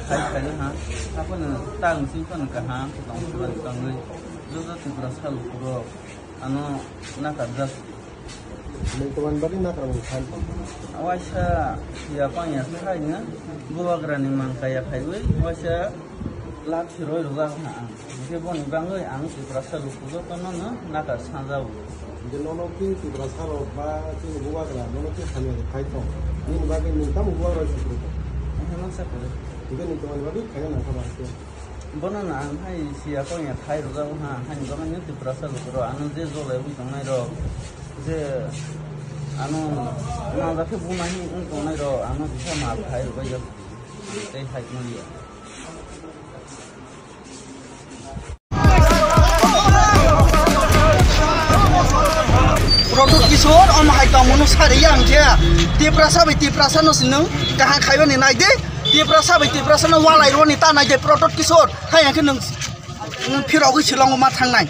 khai ha apa na tang sing kan ka ha tong ban tang ngai zo Tripura salu puro ano nakadas teman bari nakar kan awasya siapa ya kayaknya gua gerani mangkaya kaiwe wasya lat siroi ruga ha ke bon bangai ang Tripura salu puro tono na nakar sanjau je nono ki Tripura salo ba ti gua gra nono ki khame khai to ni bagi ni tam gua ro sipro emang sakit juga ni teman bari kaya na ka ba ke bono na ang hai siapa ya khai ruga ha han bangai Tripura salu puro anu je zo le bu tong nai ro je anu na da ke bu nai tong nai ro anu bisa ma khai ruga yo tei khai no ya Produk kisor on hai kamu sari yang dia Tripura no sinung kahan khaiba ni nai de Tripura no walai ro ni ta nai de produk kisor hai yang ke nung phirau ki silong ma thang nai